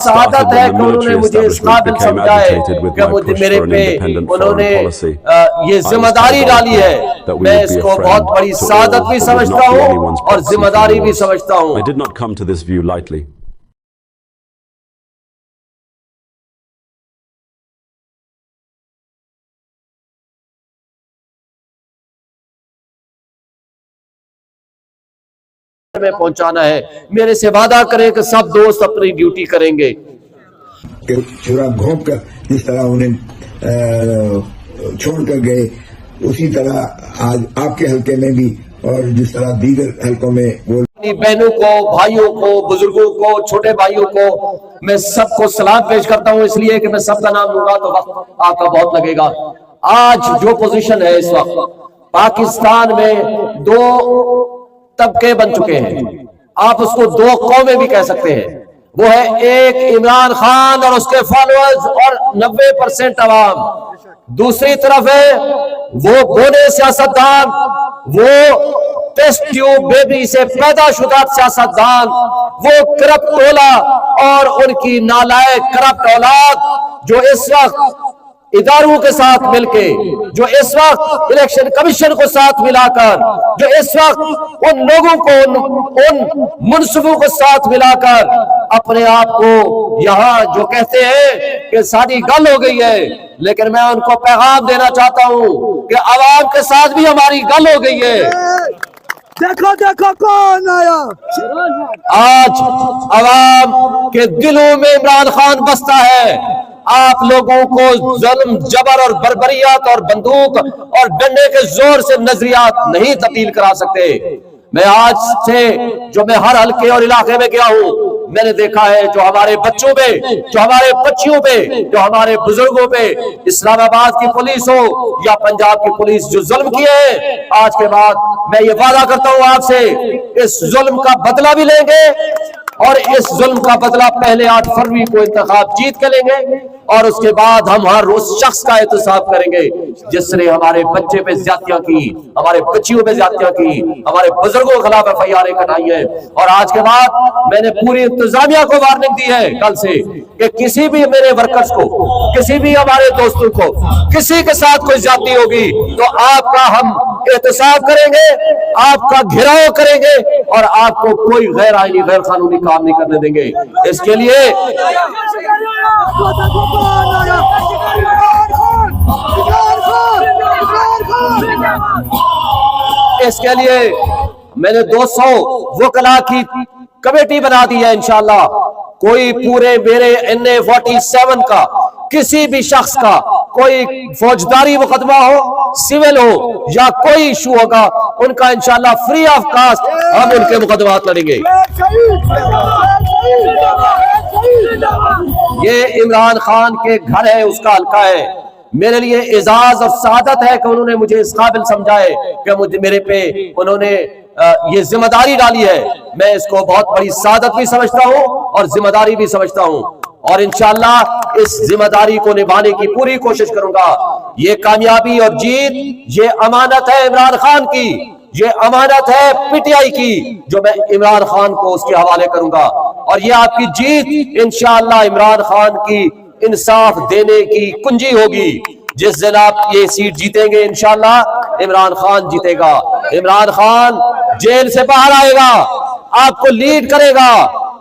سعادت ہے کہ انہوں نے مجھے اس قابل سمجھا ہے کہ مجھے میرے پہ انہوں نے یہ ذمہ داری ڈالی ہے. میں اس کو بہت بڑی سعادت بھی سمجھتا ہوں اور ذمہ داری بھی سمجھتا ہوں. I did not come to this view lightly. میں پہنچانا ہے. میرے سے وعدہ کریں کہ سب دوست اپنی ڈیوٹی کریں گے. کہ چھرا گھونپ کر جس طرح انہیں چھوڑ کر گئے اسی طرح آج آپ کے حلقے میں بھی اور جس طرح دیگر حلقوں میں وہ بہنوں کو، بھائیوں کو، بزرگوں کو، چھوٹے بھائیوں کو میں سب کو سلام پیش کرتا ہوں. اس لیے کہ میں سب کا نام لوں گا تو وقت آپ کا بہت لگے گا. آج جو پوزیشن ہے اس وقت پاکستان میں دو طبقے بن چکے ہیں. آپ اس کو دو قومیں بھی کہہ سکتے ہیں. وہ ہے ایک عمران خان اور اس کے فالوورز اور 90% عوام. دوسری طرف ہے وہ بونے سیاستدان، وہ ٹیسٹ ٹیوب بیبی سے پیدا شدہ سیاستدان، وہ کرپٹ ٹولہ اور ان کی نالائق کرپٹ اولاد جو اس وقت اداروں کے ساتھ مل کے، جو اس وقت الیکشن کمیشن کو ساتھ ملا کر، جو اس وقت ان لوگوں کو، ان منصفوں کو ساتھ ملا کر اپنے آپ کو یہاں جو کہتے ہیں کہ ساری گل ہو گئی ہے، لیکن میں ان کو پیغام دینا چاہتا ہوں کہ عوام کے ساتھ بھی ہماری گل ہو گئی ہے. دیکھو دیکھو کون آیا. آج عوام کے دلوں میں عمران خان بستا ہے. آپ لوگوں کو ظلم، جبر اور بربریات اور بندوق اور ڈنڈے کے زور سے نظریات نہیں تبدیل کرا سکتے. میں آج سے جو میں ہر حلقے اور علاقے میں گیا ہوں، میں نے دیکھا ہے جو ہمارے بچوں پہ، جو ہمارے بچیوں پہ، جو ہمارے بزرگوں پہ اسلام آباد کی پولیس ہو یا پنجاب کی پولیس جو ظلم کیے ہیں، آج کے بعد میں یہ وعدہ کرتا ہوں آپ سے اس ظلم کا بدلہ بھی لیں گے اور اس ظلم کا بدلہ پہلے 8 فروری کو انتخاب جیت کے لیں گے اور اس کے بعد ہم ہر اس شخص کا احتساب کریں گے جس نے ہمارے بچے پہ زیادتیاں کی، ہمارے بچیوں پہ زیادتیاں کی، ہمارے بزرگوں کے خلاف FIR کٹائی ہے. اور آج کے بعد میں نے پوری انتظامیہ کو وارننگ دی ہے کل سے کہ کسی بھی میرے ورکرز کو، کسی بھی ہمارے دوستوں کو، کسی کے ساتھ کوئی زیادتی ہوگی تو آپ کا ہم احتساب کریں گے، آپ کا گھیراؤ کریں گے اور آپ کو کوئی غیر آئینی، غیر قانونی کام نہیں کرنے دیں گے. اس کے لیے میں نے 200 وکلاء کی کمیٹی بنا دی ہے. انشاءاللہ کوئی پورے میرے NA-47 کا کسی بھی شخص کا کوئی فوجداری مقدمہ ہو، سیول ہو یا کوئی ایشو ہوگا، ان کا انشاءاللہ فری آف کاسٹ ہم ان کے مقدمات لڑیں گے. یہ عمران خان کے گھر ہے، اس کا حلقہ ہے. میرے لیے اعزاز اور سعادت ہے کہ انہوں نے مجھے اس قابل سمجھا ہے کہ میرے پہ انہوں نے یہ ذمہ داری ڈالی ہے. میں اس کو بہت بڑی سعادت بھی سمجھتا ہوں اور ذمہ داری بھی سمجھتا ہوں اور انشاءاللہ اس ذمہ داری کو نبھانے کی پوری کوشش کروں گا. یہ کامیابی اور جیت یہ امانت ہے عمران خان کی، یہ امانت ہے PTI کی جو میں عمران خان کو اس کے حوالے کروں گا. اور یہ آپ کی جیت انشاءاللہ عمران خان کی انصاف دینے کی کنجی ہوگی. جس دن آپ یہ سیٹ جیتیں گے انشاءاللہ عمران خان جیتے گا. عمران خان جیل سے باہر آئے گا، آپ کو لیڈ کرے گا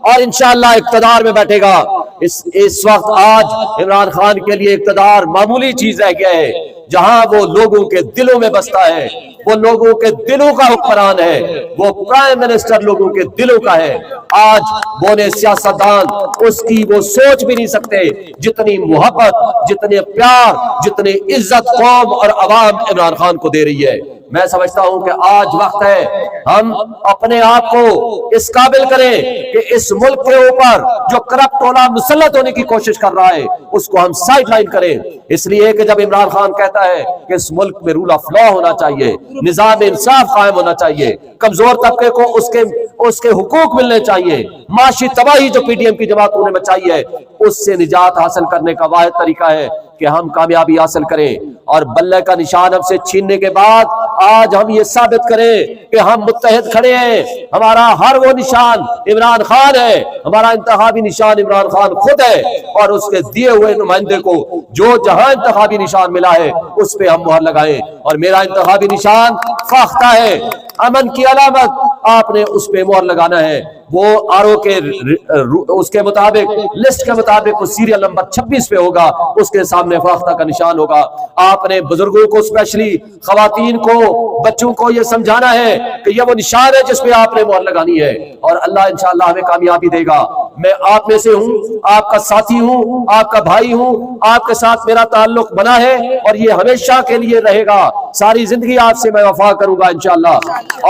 اور انشاءاللہ اقتدار میں بیٹھے گا. اس وقت آج عمران خان کے لیے اقتدار معمولی چیز رہ گیا ہے. جہاں وہ لوگوں کے دلوں میں بستا ہے، وہ لوگوں کے دلوں کا حکمران ہے، وہ پرائم منسٹر لوگوں کے دلوں کا ہے. آج بونے سیاستدان اس کی وہ سوچ بھی نہیں سکتے جتنی محبت، جتنے پیار، جتنی عزت قوم اور عوام عمران خان کو دے رہی ہے. میں سمجھتا ہوں کہ آج وقت ہے ہم اپنے آپ کو اس قابل کریں کہ اس ملک کے اوپر جو کرپٹ ٹولہ مسلط ہونے کی کوشش کر رہا ہے اس کو ہم سائیڈ لائن کریں. اس لیے کہ جب عمران خان کہتا ہے کہ اس ملک میں رول آف لا ہونا چاہیے، نظام انصاف قائم ہونا چاہیے، کمزور طبقے کو اس کے حقوق ملنے چاہیے، معاشی تباہی جو PDM کی جماعتوں نے مچائی ہے اس سے نجات حاصل کرنے کا واحد طریقہ ہے کہ ہم کامیابی حاصل کریں اور بلے کا نشان ہم سے چھیننے کے بعد آج ہم یہ ثابت کریں کہ ہم متحد کھڑے ہیں. ہمارا ہر وہ نشان عمران خان ہے, ہمارا انتخابی نشان عمران خان خود ہے, اور اس کے دیے ہوئے نمائندے کو جو جہاں انتخابی نشان ملا ہے اس پہ ہم مہر لگائیں. اور میرا انتخابی نشان فاختہ ہے, امن کی علامت, آپ نے اس پہ مہر لگانا ہے. وہ آرو کے اس کے مطابق لسٹ کے مطابق وہ سیریل نمبر 26 پہ ہوگا, اس کے سامنے فاختہ کا نشان ہوگا. آپ نے بزرگوں کو, اسپیشلی خواتین کو, بچوں کو یہ سمجھانا ہے کہ یہ وہ نشان ہے جس پہ آپ نے مہر لگانی ہے, اور اللہ انشاءاللہ ہمیں کامیابی دے گا. میں آپ میں سے ہوں, آپ کا ساتھی ہوں, آپ کا بھائی ہوں, آپ کے ساتھ میرا تعلق بنا ہے اور یہ ہمیشہ کے لیے رہے گا. ساری زندگی آپ سے میں وفا کروں گا انشاءاللہ.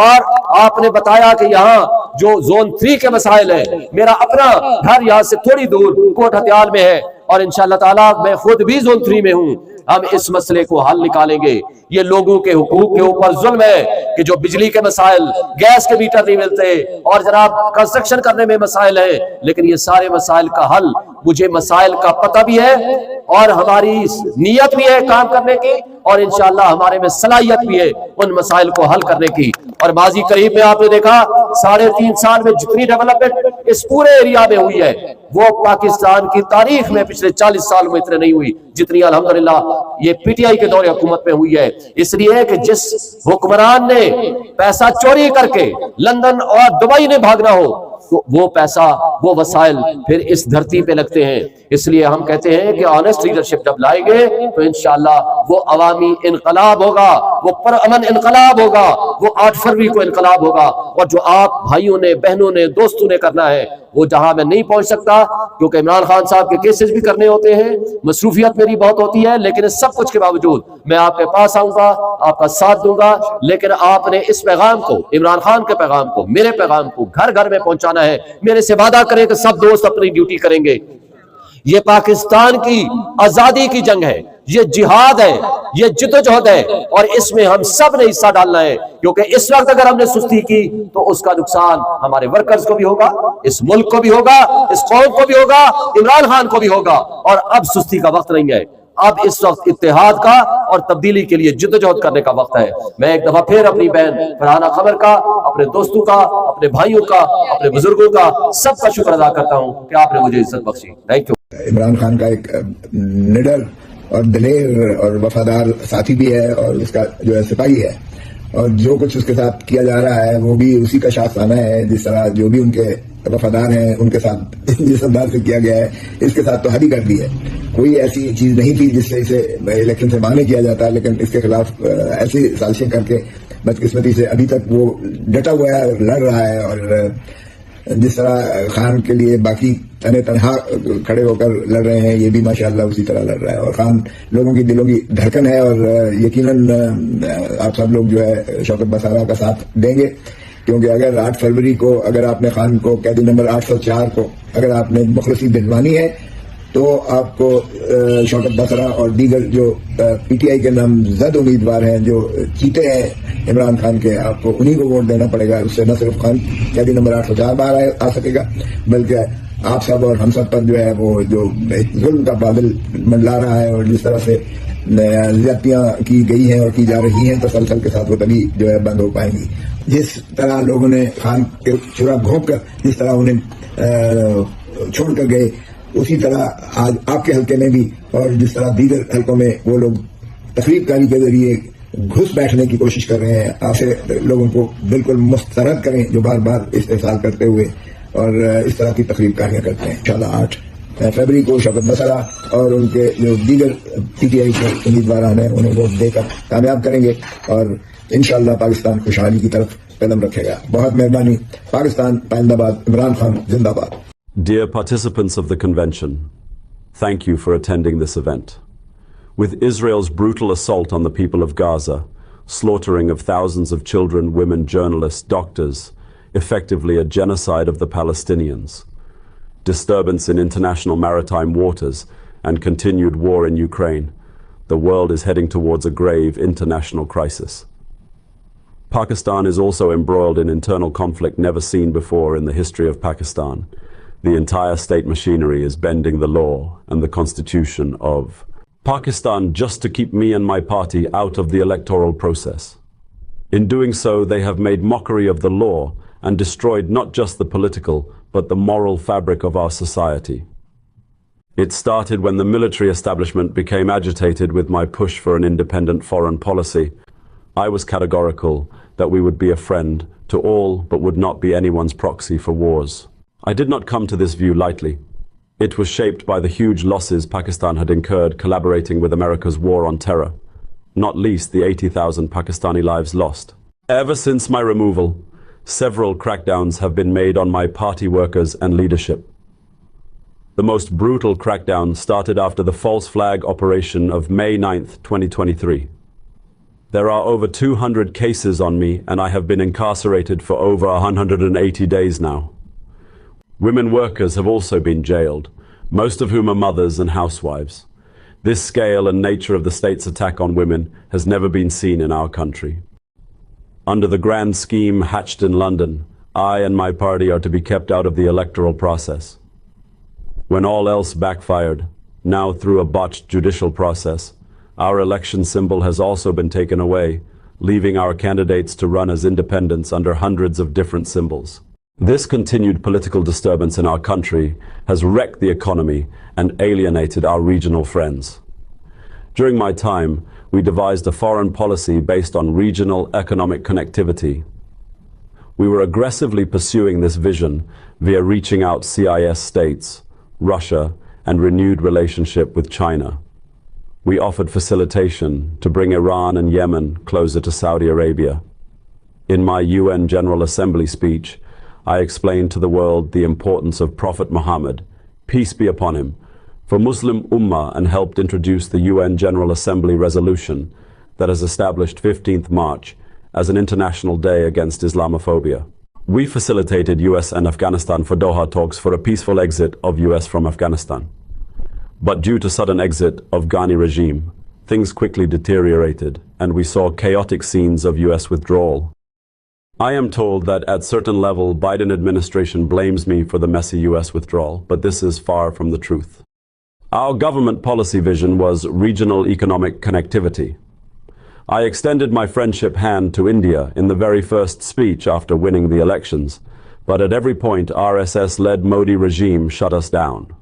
اور آپ نے بتایا کہ یہاں جو زون 3 کے مسائل ہیں, میرا اپنا گھر یہاں سے تھوڑی دور کوٹ ہتیال میں ہے, اور انشاءاللہ تعالیٰ میں خود بھی زون 3 میں ہوں. ہم اس مسئلے کو حل نکالیں گے. یہ لوگوں کے حقوق کے اوپر ظلم ہے کہ جو بجلی کے مسائل, گیس کے میٹر نہیں ملتے, اور جناب کنسٹرکشن کرنے میں مسائل ہیں, لیکن یہ سارے مسائل کا حل, مجھے مسائل کا پتہ بھی ہے اور ہماری نیت بھی ہے کام کرنے کی, اور انشاءاللہ ہمارے میں صلاحیت بھی ہے ان مسائل کو حل کرنے کی. اور ماضی قریب میں آپ نے دیکھا 3.5 سال میں جتنی ڈیولپمنٹ اس پورے ایریا میں ہوئی ہے وہ پاکستان کی تاریخ میں پچھلے 40 سال میں اتنے نہیں ہوئی جتنی الحمدللہ یہ پی ٹی آئی کے دور حکومت میں ہوئی ہے. اس لیے کہ جس حکمران نے پیسہ چوری کر کے لندن اور دبئی نے بھاگنا ہو, تو وہ پیسہ, وہ وسائل پھر اس دھرتی پہ لگتے ہیں. اس لیے ہم کہتے ہیں کہ آنےسٹ لیڈرشپ جب لائیں گے تو انشاءاللہ وہ عوامی انقلاب ہوگا, وہ پرامن انقلاب ہوگا, وہ 8 فروری کو انقلاب ہوگا. اور جو آپ بھائیوں نے, بہنوں نے, دوستوں نے کرنا ہے وہ جہاں میں نہیں پہنچ سکتا, کیونکہ عمران خان صاحب کے کیسز بھی کرنے ہوتے ہیں, مصروفیت میری بہت ہوتی ہے, لیکن اس سب کچھ کے باوجود میں آپ کے پاس آؤں گا, آپ کا ساتھ دوں گا. لیکن آپ نے اس پیغام کو, عمران خان کے پیغام کو, میرے پیغام کو گھر گھر میں پہنچانا ہے. میرے سے وعدہ کریں کہ سب دوست اپنی ڈیوٹی کریں گے. یہ پاکستان کی آزادی کی جنگ ہے, یہ جہاد ہے, یہ جدوجہد ہے, اور اس میں ہم سب نے حصہ ڈالنا ہے. کیونکہ اس وقت اگر ہم نے سستی کی تو اس کا نقصان ہمارے ورکرز کو بھی ہوگا, اس ملک کو بھی ہوگا, اس قوم کو بھی ہوگا, عمران خان کو بھی ہوگا. اور اب سستی کا وقت نہیں ہے, اب اس وقت اتحاد کا اور تبدیلی کے لیے جدوجہد کرنے کا وقت ہے. میں ایک دفعہ پھر اپنی بہن فرحانہ قمر کا, اپنے دوستوں کا, اپنے بھائیوں کا, اپنے بزرگوں کا, سب کا شکر ادا کرتا ہوں کہ آپ نے مجھے عزت بخشی. Thank you. عمران خان کا ایک نڈر اور دلیر اور وفادار ساتھی بھی ہے, اور اس کا جو ہے سپاہی ہے, اور جو کچھ اس کے ساتھ کیا جا رہا ہے وہ بھی اسی کا شاخسانہ ہے. جس طرح جو بھی ان کے وفادار ہیں ان کے ساتھ جس انداز سے کیا گیا ہے, اس کے ساتھ تو حد ہی کر دی ہے. کوئی ایسی چیز نہیں تھی جس سے اسے الیکشن سے مانے کیا جاتا, لیکن اس کے خلاف ایسی سازشیں کر کے بدقسمتی سے ابھی تک وہ ڈٹا ہوا ہے, لڑ رہا ہے. اور جس طرح خان کے لیے باقی تنہا کھڑے ہو کر لڑ رہے ہیں, یہ بھی ماشاءاللہ اسی طرح لڑ رہا ہے. اور خان لوگوں کی دلوں کی دھڑکن ہے, اور یقیناً آپ سب لوگ جو ہے شوکت بسارا کا ساتھ دیں گے, کیونکہ اگر 8 فروری کو اگر آپ نے خان کو قیدی نمبر 804 کو اگر آپ نے مخلصی دلوانی ہے تو آپ کو شوکت بسرا اور دیگر جو پی ٹی آئی کے نامزد امیدوار ہیں, جو چیتے ہیں عمران خان کے, آپ کو انہی کو ووٹ دینا پڑے گا. اس سے نہ صرف خان قیدی نمبر 804 باہر آ سکے گا, بلکہ آپ سب اور ہم سب پر جو ہے وہ جو ظلم کا بادل منڈلا رہا ہے, اور جس طرح سے زیادتیاں کی گئی ہیں اور کی جا رہی ہیں تسلسل کے ساتھ, وہ تبھی جو ہے بند ہو پائیں گی. جس طرح لوگوں نے خان کے چورا گھونپ کر جس طرح انہیں چھوڑ کر گئے, اسی طرح آج آپ کے حلقے میں بھی, اور جس طرح دیگر حلقوں میں وہ لوگ تقریب کاری کے ذریعے گھس بیٹھنے کی کوشش کر رہے ہیں, آپ سے لوگوں کو بالکل مسترد کریں جو بار بار استحصال کرتے ہوئے اور اس طرح کی تقریب کاریاں کرتے ہیں. انشاءاللہ 8 فروری کو شوکت بسرا اور ان کے جو دیگر پی ٹی آئی کے امیدواران ہیں انہیں ووٹ دے کر کامیاب کریں گے, اور انشاءاللہ پاکستان خوشحالی کی طرف قدم رکھے گا. بہت مہربانی. پاکستان پائندہ باد. عمران خان زندہ باد. Dear participants of the convention, thank you for attending this event. With Israel's brutal assault on the people of Gaza, slaughtering of thousands of children, women, journalists, doctors, effectively a genocide of the Palestinians, disturbance in international maritime waters, and continued war in Ukraine, the world is heading towards a grave international crisis. Pakistan is also embroiled in internal conflict never seen before in the history of Pakistan. The entire state machinery is bending the law and the constitution of Pakistan just to keep me and my party out of the electoral process. In doing so, they have made mockery of the law and destroyed not just the political, but the moral fabric of our society. It started when the military establishment became agitated with my push for an independent foreign policy. I was categorical that we would be a friend to all, but would not be anyone's proxy for wars. I did not come to this view lightly. It was shaped by the huge losses Pakistan had incurred collaborating with America's war on terror, not least the 80,000 Pakistani lives lost. Ever since my removal, several crackdowns have been made on my party workers and leadership. The most brutal crackdown started after the false flag operation of May 9th, 2023. There are over 200 cases on me, and I have been incarcerated for over 180 days now. Women workers have also been jailed, most of whom are mothers and housewives. This scale and nature of the state's attack on women has never been seen in our country. Under the grand scheme hatched in London, I and my party are to be kept out of the electoral process. When all else backfired, now through a botched judicial process, our election symbol has also been taken away, leaving our candidates to run as independents under hundreds of different symbols. This continued political disturbance in our country has wrecked the economy and alienated our regional friends. During my time, we devised a foreign policy based on regional economic connectivity. We were aggressively pursuing this vision via reaching out CIS states, Russia, and renewed relationship with China. We offered facilitation to bring Iran and Yemen closer to Saudi Arabia. In my UN General Assembly speech, I explained to the world the importance of Prophet Muhammad, peace be upon him, for Muslim Ummah, and helped introduce the UN General Assembly resolution that has established 15th March as an international day against Islamophobia. We facilitated US and Afghanistan for Doha talks for a peaceful exit of US from Afghanistan. But due to sudden exit of Ghani regime, things quickly deteriorated and we saw chaotic scenes of US withdrawal. I am told that at certain level Biden administration blames me for the messy US withdrawal, but this is far from the truth. Our government policy vision was regional economic connectivity. I extended my friendship hand to India in the very first speech after winning the elections, but at every point RSS-led Modi regime shut us down.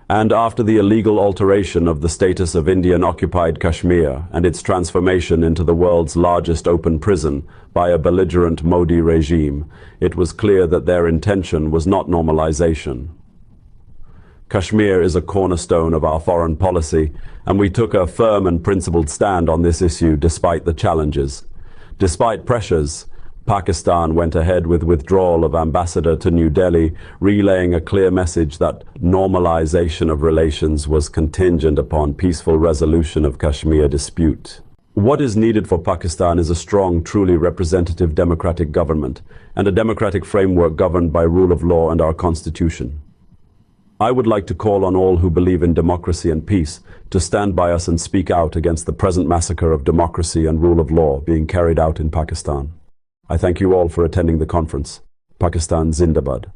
And after the illegal alteration of the status of Indian-occupied Kashmir and its transformation into the world's largest open prison by a belligerent Modi regime, it was clear that their intention was not normalization. Kashmir is a cornerstone of our foreign policy, and we took a firm and principled stand on this issue despite the challenges. Despite pressures, Pakistan went ahead with withdrawal of ambassador to New Delhi, relaying a clear message that normalization of relations was contingent upon peaceful resolution of Kashmir dispute. What is needed for Pakistan is a strong, truly representative democratic government and a democratic framework governed by rule of law and our constitution. I would like to call on all who believe in democracy and peace to stand by us and speak out against the present massacre of democracy and rule of law being carried out in Pakistan. I thank you all for attending the conference. Pakistan Zindabad.